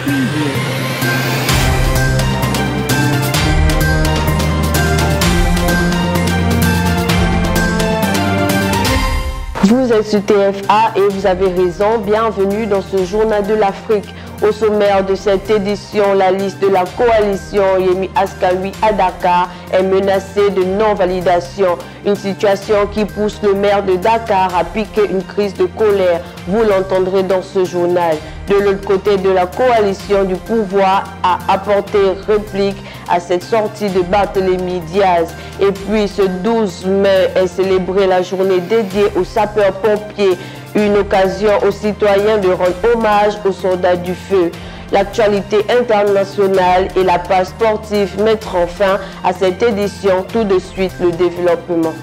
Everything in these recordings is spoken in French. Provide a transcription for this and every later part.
Vous êtes sur TFA et vous avez raison, bienvenue dans ce journal de l'Afrique. Au sommaire de cette édition, la liste de la coalition Yemi Askan Wi à Dakar est menacée de non-validation. Une situation qui pousse le maire de Dakar à piquer une crise de colère. Vous l'entendrez dans ce journal. De l'autre côté de la coalition du pouvoir a apporté réplique à cette sortie de Barthélémy Diaz. Et puis ce 12 mai est célébrée la journée dédiée aux sapeurs-pompiers. Une occasion aux citoyens de rendre hommage aux soldats du feu. L'actualité internationale et la page sportive mettront fin à cette édition. Tout de suite, le développement.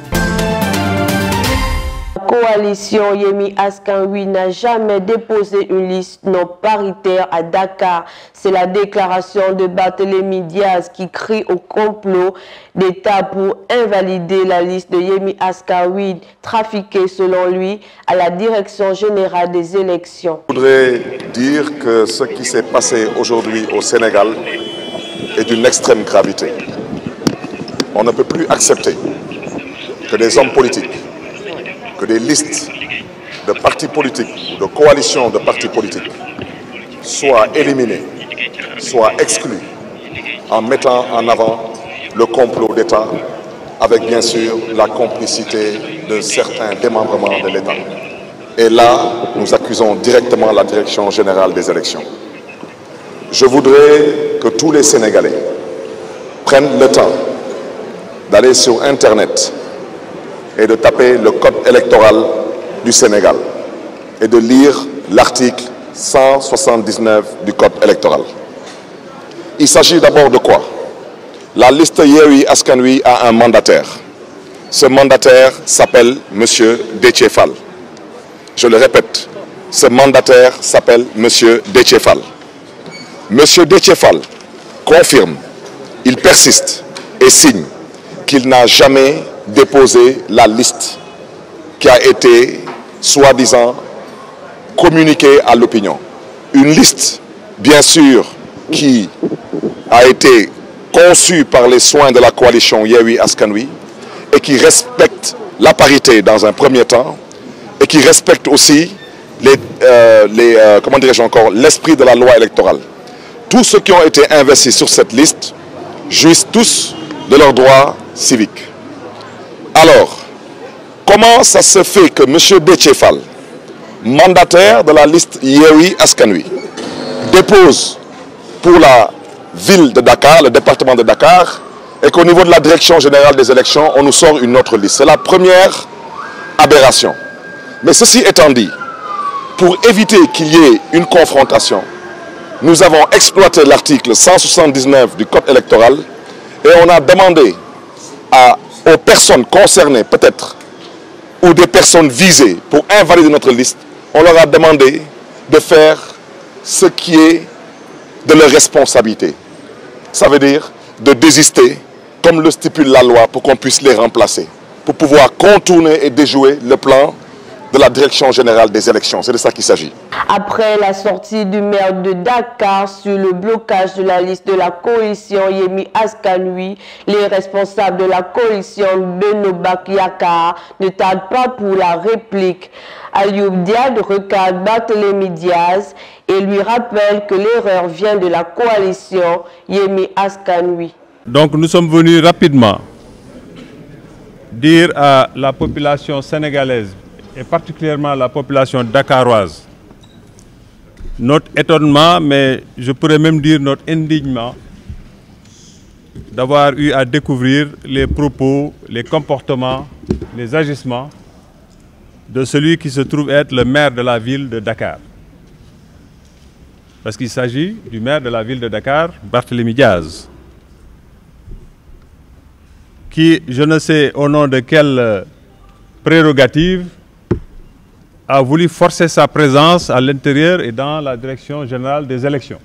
La coalition Yemi Askan Wi n'a jamais déposé une liste non paritaire à Dakar. C'est la déclaration de Barthélémy Diaz qui crie au complot d'État pour invalider la liste de Yemi Askan Wi, trafiquée selon lui à la Direction générale des élections. Je voudrais dire que ce qui s'est passé aujourd'hui au Sénégal est d'une extrême gravité. On ne peut plus accepter que des hommes politiques, que des listes de partis politiques, de coalitions de partis politiques soient éliminées, soient exclues en mettant en avant le complot d'État avec bien sûr la complicité de certains démembrements de l'État. Et là, nous accusons directement la Direction générale des élections. Je voudrais que tous les Sénégalais prennent le temps d'aller sur Internet et de taper le code électoral du Sénégal et de lire l'article 179 du code électoral. Il s'agit d'abord de quoi? La liste Yewwi Askan Wi a un mandataire. Ce mandataire s'appelle M. Déthié Fall. Je le répète, ce mandataire s'appelle M. Déthié Fall. M. Déthié Fall confirme, il persiste et signe qu'il n'a jamais déposer la liste qui a été soi-disant communiquée à l'opinion. Une liste, bien sûr, qui a été conçue par les soins de la coalition Yewwi Askan Wi et qui respecte la parité dans un premier temps et qui respecte aussi l'esprit de la loi électorale. Tous ceux qui ont été investis sur cette liste jouissent tous de leurs droits civiques. Alors, comment ça se fait que M. Déthié Fall, mandataire de la liste Yewwi Askan Wi, dépose pour la ville de Dakar, le département de Dakar, et qu'au niveau de la Direction générale des élections, on nous sort une autre liste? C'est la première aberration. Mais ceci étant dit, pour éviter qu'il y ait une confrontation, nous avons exploité l'article 179 du code électoral et on a demandé aux personnes concernées peut-être, ou des personnes visées pour invalider notre liste, on leur a demandé de faire ce qui est de leur responsabilité. Ça veut dire de désister, comme le stipule la loi, pour qu'on puisse les remplacer, pour pouvoir contourner et déjouer le plan de la Direction générale des élections. C'est de ça qu'il s'agit. Après la sortie du maire de Dakar sur le blocage de la liste de la coalition Yemi Askan Wi, les responsables de la coalition Benno Bokk Yakaar ne tardent pas pour la réplique. Ayoub Diad recadre Barthélémy Diaz et lui rappelle que l'erreur vient de la coalition Yemi Askan Wi. Donc nous sommes venus rapidement dire à la population sénégalaise et particulièrement la population dakaroise notre étonnement, mais je pourrais même dire notre indignement d'avoir eu à découvrir les propos, les comportements, les agissements de celui qui se trouve être le maire de la ville de Dakar. Parce qu'il s'agit du maire de la ville de Dakar, Barthélémy Diaz, qui, je ne sais au nom de quelle prérogative, a voulu forcer sa présence à l'intérieur et dans la Direction générale des élections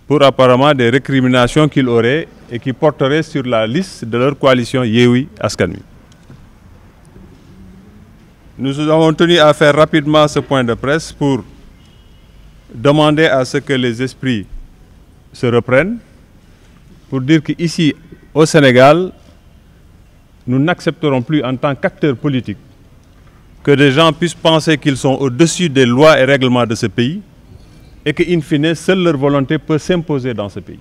pour apparemment des récriminations qu'il aurait et qui porteraient sur la liste de leur coalition Yewwi Askan Wi. Nous avons tenu à faire rapidement ce point de presse pour demander à ce que les esprits se reprennent pour dire qu'ici, au Sénégal, nous n'accepterons plus en tant qu'acteurs politiques que des gens puissent penser qu'ils sont au-dessus des lois et règlements de ce pays et qu'in fine, seule leur volonté peut s'imposer dans ce pays.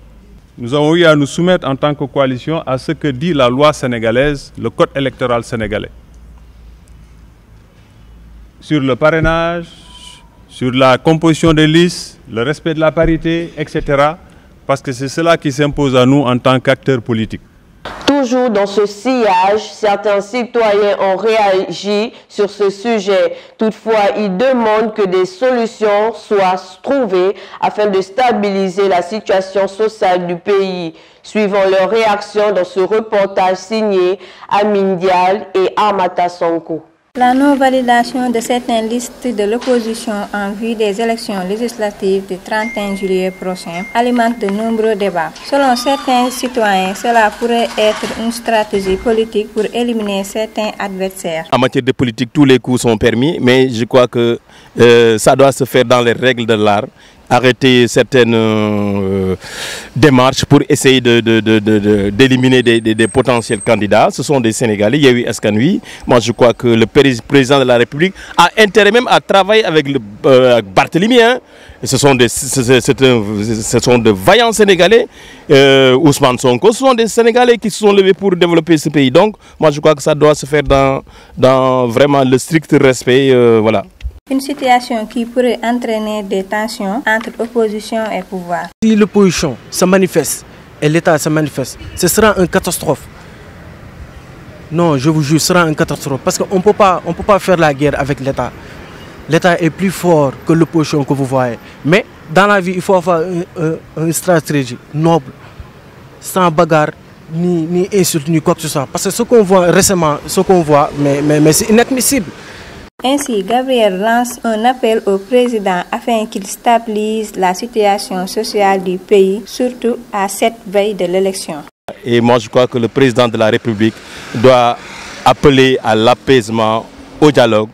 Nous avons eu à nous soumettre en tant que coalition à ce que dit la loi sénégalaise, le code électoral sénégalais. Sur le parrainage, sur la composition des listes, le respect de la parité, etc. Parce que c'est cela qui s'impose à nous en tant qu'acteurs politiques. Toujours dans ce sillage, certains citoyens ont réagi sur ce sujet. Toutefois, ils demandent que des solutions soient trouvées afin de stabiliser la situation sociale du pays. Suivant leur réaction dans ce reportage signé Amin Dial et Amata Sonko. La non-validation de certaines listes de l'opposition en vue des élections législatives du 31 juillet prochain alimente de nombreux débats. Selon certains citoyens, cela pourrait être une stratégie politique pour éliminer certains adversaires. En matière de politique, tous les coups sont permis, mais je crois que ça doit se faire dans les règles de l'art. Arrêter certaines démarches pour essayer d'éliminer des potentiels candidats. Ce sont des Sénégalais, il y a eu Askan Wi. Moi je crois que le président de la République a intérêt même à travailler avec Barthélemy. Hein. Ce sont de vaillants Sénégalais. Ousmane Sonko, ce sont des Sénégalais qui se sont levés pour développer ce pays. Donc moi je crois que ça doit se faire dans vraiment le strict respect. Voilà. Une situation qui pourrait entraîner des tensions entre opposition et pouvoir. Si l'opposition se manifeste et l'État se manifeste, ce sera une catastrophe. Non, je vous jure, ce sera une catastrophe. Parce qu'on ne peut pas faire la guerre avec l'État. L'État est plus fort que l'opposition que vous voyez. Mais dans la vie, il faut avoir une stratégie noble, sans bagarre, ni insulte, ni quoi que ce soit. Parce que ce qu'on voit récemment, mais c'est inadmissible. Ainsi, Gabriel lance un appel au président afin qu'il stabilise la situation sociale du pays, surtout à cette veille de l'élection. Et moi, je crois que le président de la République doit appeler à l'apaisement, au dialogue.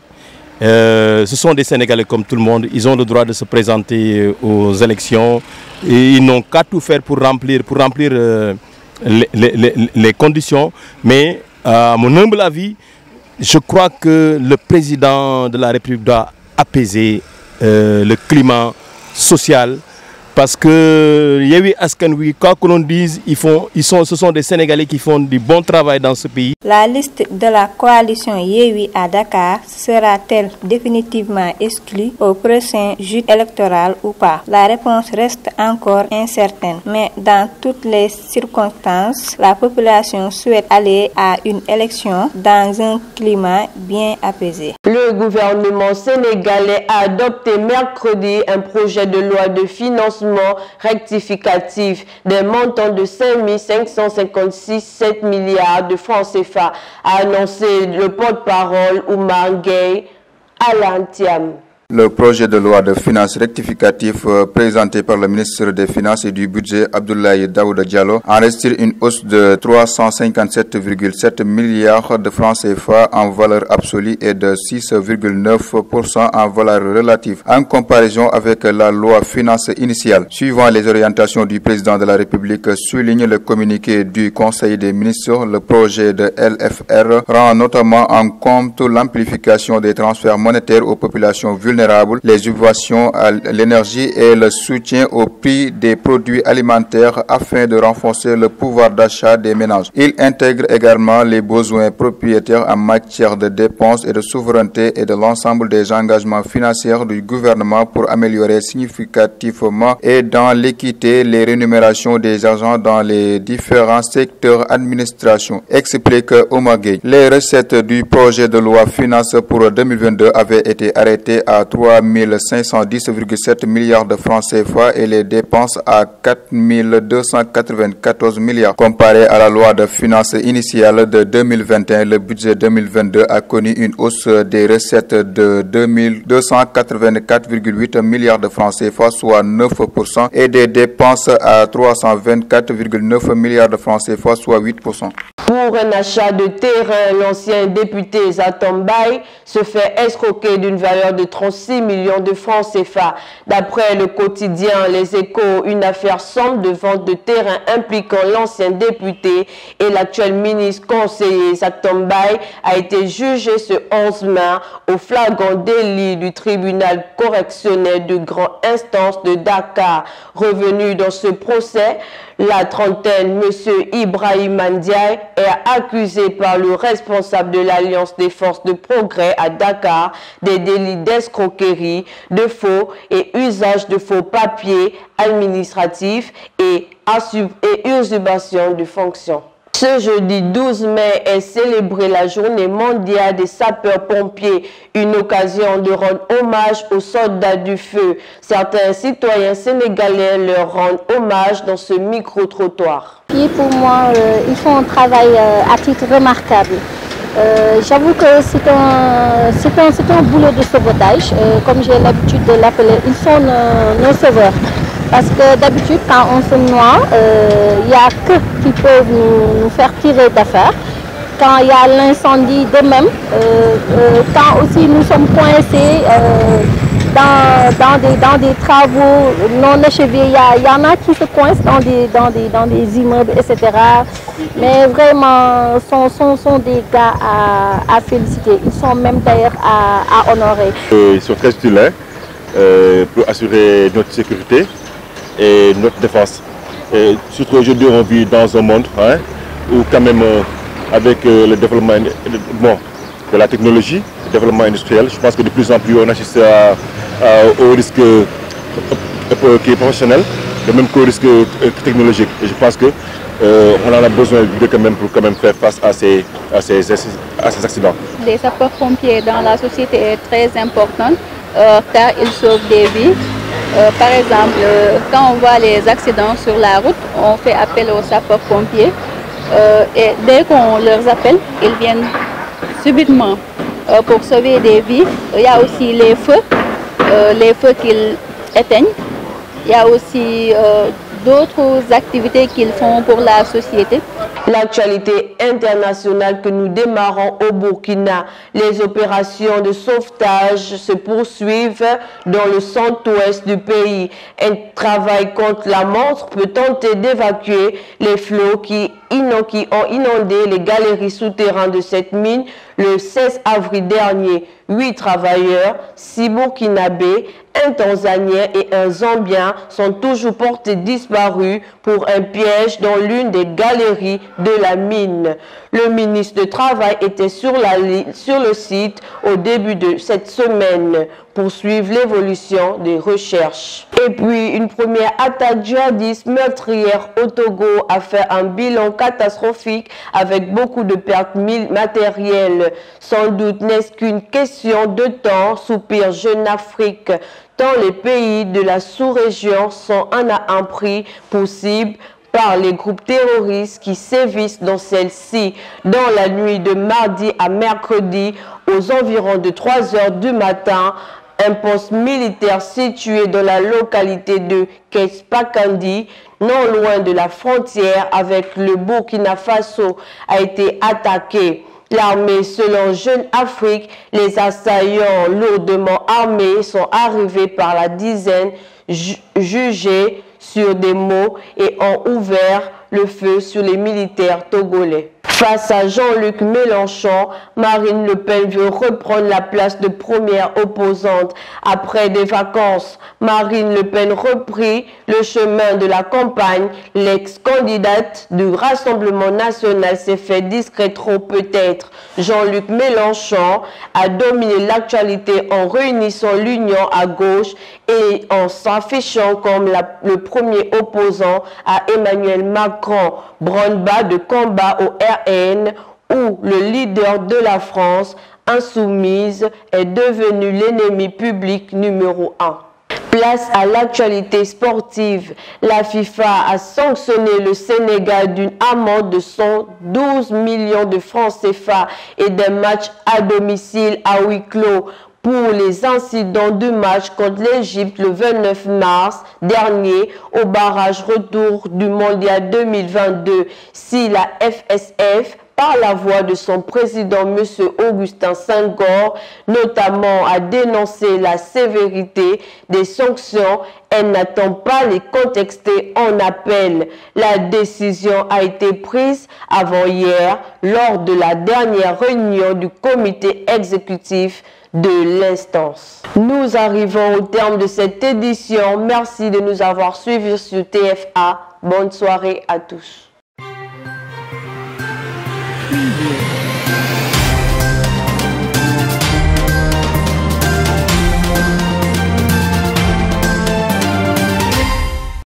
Ce sont des Sénégalais comme tout le monde, ils ont le droit de se présenter aux élections et ils n'ont qu'à tout faire pour remplir les conditions. Mais à mon humble avis, je crois que le président de la République doit apaiser le climat social parce que Yewwi Askan Wi, quoi que l'on dise, ce sont des Sénégalais qui font du bon travail dans ce pays. La liste de la coalition Yewwi à Dakar sera-t-elle définitivement exclue au prochain joute électoral ou pas? La réponse reste encore incertaine, mais dans toutes les circonstances, la population souhaite aller à une élection dans un climat bien apaisé. Le gouvernement sénégalais a adopté mercredi un projet de loi de financement rectificatif d'un montant de 5 556,7 milliards de francs CFA, a annoncé le porte-parole Oumar Gueye à l'Antiam. Le projet de loi de finances rectificatif présenté par le ministre des Finances et du Budget Abdoulaye Daouda Diallo enregistre une hausse de 357,7 milliards de francs CFA en valeur absolue et de 6,9% en valeur relative en comparaison avec la loi finance initiale. Suivant les orientations du président de la République, souligne le communiqué du Conseil des ministres, le projet de LFR rend notamment en compte l'amplification des transferts monétaires aux populations vulnérables, les subventions à l'énergie et le soutien au prix des produits alimentaires afin de renforcer le pouvoir d'achat des ménages. Il intègre également les besoins propriétaires en matière de dépenses et de souveraineté et de l'ensemble des engagements financiers du gouvernement pour améliorer significativement et dans l'équité les rémunérations des agents dans les différents secteurs administration, explique Oumar Gueye. Les recettes du projet de loi finance pour 2022 avaient été arrêtées à 3 510,7 milliards de francs CFA et les dépenses à 4 294 milliards. Comparé à la loi de finances initiale de 2021, le budget 2022 a connu une hausse des recettes de 284,8 milliards de francs CFA, soit 9%, et des dépenses à 324,9 milliards de francs CFA, soit 8%. Pour Pour un achat de terrain, l'ancien député Zatombaye se fait escroquer d'une valeur de 36 millions de francs CFA. D'après le quotidien Les Échos, une affaire sombre de vente de terrain impliquant l'ancien député et l'actuel ministre conseiller Zatombaye a été jugé ce 11 mai au flagrant délit du tribunal correctionnel de grande instance de Dakar. Revenu dans ce procès, la trentaine, M. Ibrahim Ndiaye, est accusé par le responsable de l'Alliance des forces de progrès à Dakar des délits d'escroquerie, de faux et usage de faux papiers administratifs et usurpation de fonctions. Ce jeudi 12 mai est célébrée la journée mondiale des sapeurs-pompiers, une occasion de rendre hommage aux soldats du feu. Certains citoyens sénégalais leur rendent hommage dans ce micro-trottoir. Pour moi, ils font un travail à titre remarquable. J'avoue que c'est un boulot de sauvetage, comme j'ai l'habitude de l'appeler. Ils sont nos sauveurs. Parce que d'habitude, quand on se noie, il n'y a que qui peuvent nous faire tirer d'affaire. Quand il y a l'incendie, de même. Quand aussi nous sommes coincés dans des travaux non achevés, il y en a qui se coincent dans des immeubles, etc. Mais vraiment, sont des gars à féliciter. Ils sont même d'ailleurs à honorer. Ils sont très utiles pour assurer notre sécurité et notre défense. Et surtout aujourd'hui, on vit dans un monde où quand même avec le développement de la technologie, le développement industriel, je pense que de plus en plus on assiste au risque qui est professionnel, de même qu'au risque technologique. Et je pense qu'on en a besoin de pour faire face à ces accidents. Les sapeurs-pompiers dans la société est très important car ils sauvent des vies. Par exemple, quand on voit les accidents sur la route, on fait appel aux sapeurs-pompiers et dès qu'on leur appelle, ils viennent subitement pour sauver des vies. Il y a aussi les feux qu'ils éteignent. Il y a aussi d'autres activités qu'ils font pour la société. L'actualité internationale que nous démarrons au Burkina, les opérations de sauvetage se poursuivent dans le centre-ouest du pays. Un travail contre la montre peut tenter d'évacuer les flots qui ont inondé les galeries souterraines de cette mine le 16 avril dernier. 8 travailleurs, 6 Burkinabés, un Tanzanien et un Zambien sont toujours portés disparus pour un piège dans l'une des galeries de la mine. Le ministre du Travail était sur le site au début de cette semaine pour suivre l'évolution des recherches. Et puis, une première attaque djihadiste meurtrière au Togo a fait un bilan catastrophique avec beaucoup de pertes matérielles. Sans doute n'est-ce qu'une question de temps, soupire Jeune Afrique, tant les pays de la sous-région sont un à un pris possible par les groupes terroristes qui sévissent dans celle-ci. Dans la nuit de mardi à mercredi, aux environs de 3 heures du matin, un poste militaire situé dans la localité de Kespakandi, non loin de la frontière avec le Burkina Faso, a été attaqué. L'armée, selon Jeune Afrique, les assaillants lourdement armés sont arrivés par la dizaine, jugés sur des mots et ont ouvert le feu sur les militaires togolais. Face à Jean-Luc Mélenchon, Marine Le Pen veut reprendre la place de première opposante. Après des vacances, Marine Le Pen reprit le chemin de la campagne. L'ex-candidate du Rassemblement national s'est fait discret trop peut-être. Jean-Luc Mélenchon a dominé l'actualité en réunissant l'union à gauche et en s'affichant comme le premier opposant à Emmanuel Macron. Branle-bas de combat au RN où le leader de la France insoumise est devenu l'ennemi public numéro 1. Place à l'actualité sportive. La FIFA a sanctionné le Sénégal d'une amende de 112 millions de francs CFA et d'un match à domicile à huis clos pour les incidents du match contre l'Égypte le 29 mars dernier au barrage retour du Mondial 2022. Si la FSF par la voix de son président, M. Augustin Senghor, notamment à dénoncer la sévérité des sanctions. Elle n'attend pas les contexter en appel. La décision a été prise avant-hier lors de la dernière réunion du comité exécutif de l'instance. Nous arrivons au terme de cette édition. Merci de nous avoir suivis sur TFA. Bonne soirée à tous.